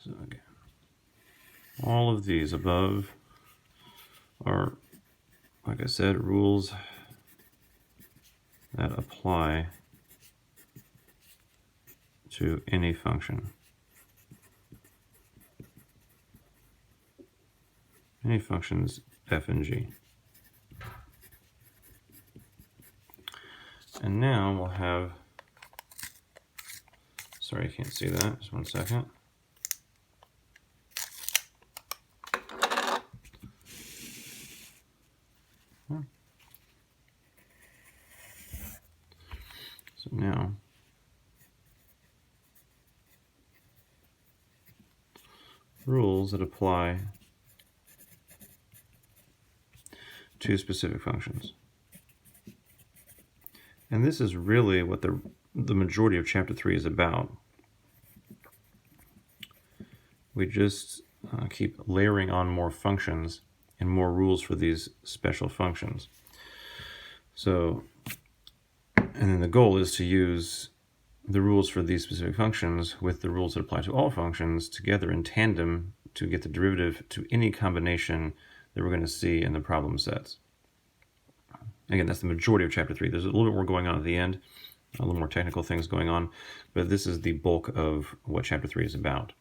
So again, all of these above are, like I said, rules that apply to any function. Any functions f and g. And now we'll have, sorry, I can't see that, just one second. So now, rules that apply to specific functions. And this is really what the majority of Chapter 3 is about. We just keep layering on more functions and more rules for these special functions. So, and then the goal is to use the rules for these specific functions with the rules that apply to all functions together in tandem to get the derivative to any combination that we're going to see in the problem sets. Again, that's the majority of Chapter 3. There's a little bit more going on at the end, a little more technical things going on, but this is the bulk of what Chapter 3 is about.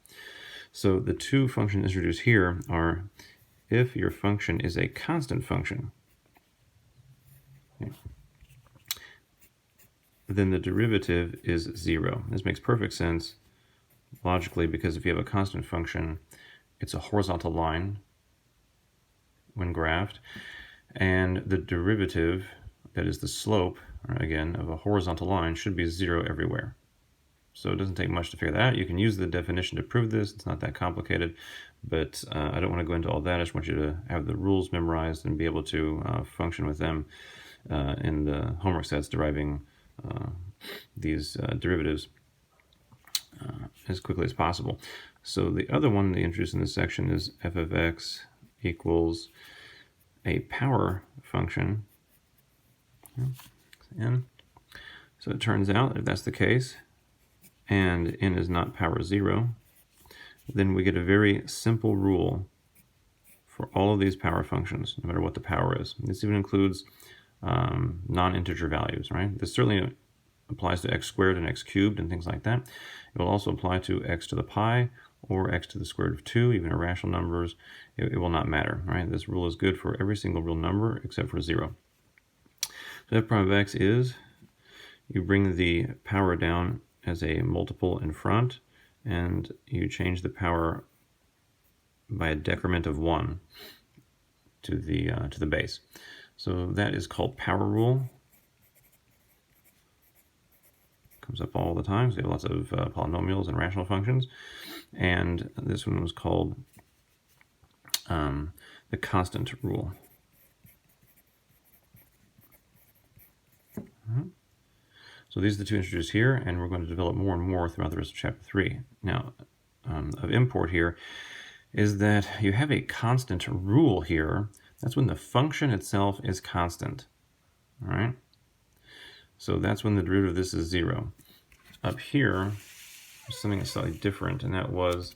So the two functions introduced here are if your function is a constant function, okay, then the derivative is 0. This makes perfect sense logically because if you have a constant function, it's a horizontal line when graphed, and the derivative, that is the slope, again, of a horizontal line should be 0 everywhere. So it doesn't take much to figure that out. You can use the definition to prove this. It's not that complicated, but I don't want to go into all that. I just want you to have the rules memorized and be able to function with them in the homework sets deriving these derivatives as quickly as possible. So the other one they introduced in this section is f of x equals a power function. N. So it turns out if that's the case, and n is not power 0, then we get a very simple rule for all of these power functions, no matter what the power is. This even includes non-integer values, right? This certainly applies to x squared and x cubed and things like that. It will also apply to x to the pi or x to the square root of 2, even irrational numbers. It will not matter, right? This rule is good for every single real number except for 0. So f prime of x is, you bring the power down as a multiple in front, and you change the power by a decrement of 1 to the base. So that is called power rule. Comes up all the time. So you have lots of polynomials and rational functions. And this one was called the constant rule. So these are the two introduced here, and we're going to develop more and more throughout the rest of Chapter 3. Now, of import here is that you have a constant rule here. That's when the function itself is constant. All right? So that's when the derivative of this is 0. Up here, there's something that's slightly different, and that was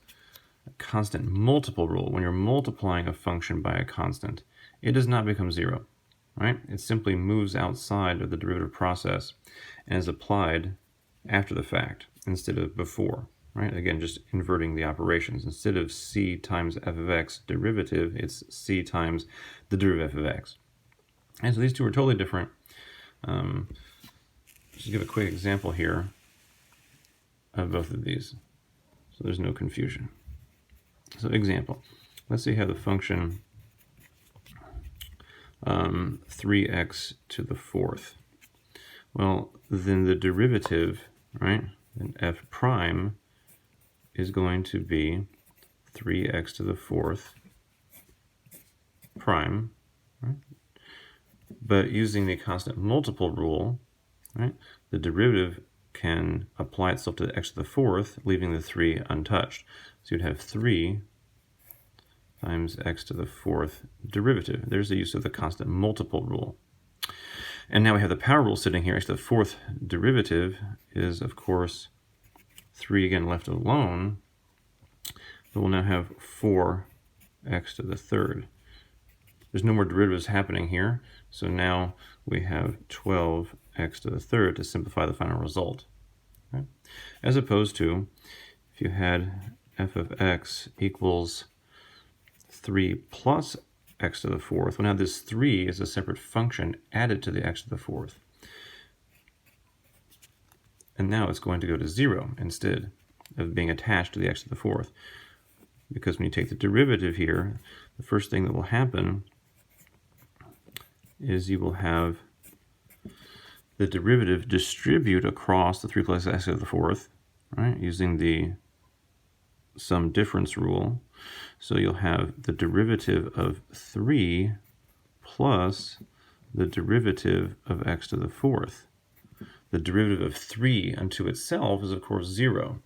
a constant multiple rule. When you're multiplying a function by a constant, it does not become 0. Right? It simply moves outside of the derivative process and is applied after the fact instead of before. Right? Again, just inverting the operations. Instead of c times f of x derivative, it's c times the derivative of x. And so these two are totally different. Just give a quick example here of both of these, so there's no confusion. So example, let's say you have the function 3x to the 4th. Well, then the derivative, right, then f prime is going to be 3x to the 4th prime, right? But using the constant multiple rule, right, the derivative can apply itself to the x to the 4th, leaving the 3 untouched. So you'd have 3 times x to the 4th derivative. There's the use of the constant multiple rule. And now we have the power rule sitting here. X to the 4th derivative is, of course, 3 again left alone. So we'll now have 4x to the third. There's no more derivatives happening here, so now we have 12x to the third to simplify the final result. Right? As opposed to if you had f of x equals 3 plus x to the fourth. Well, now this 3 is a separate function added to the x to the fourth. And now it's going to go to 0 instead of being attached to the x to the fourth. Because when you take the derivative here, the first thing that will happen is you will have the derivative distribute across the 3 plus x to the fourth, right, using the sum difference rule. So you'll have the derivative of 3 plus the derivative of x to the fourth. The derivative of 3 unto itself is, of course, 0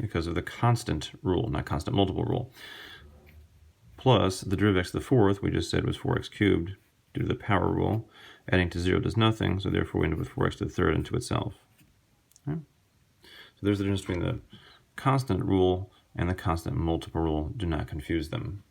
because of the constant rule, not constant multiple rule. Plus the derivative of x to the fourth, we just said was 4x cubed due to the power rule. Adding to 0 does nothing, so therefore we end up with 4x to the third unto itself. Okay? So there's the difference between the constant rule and the constant multiple rule. Do not confuse them.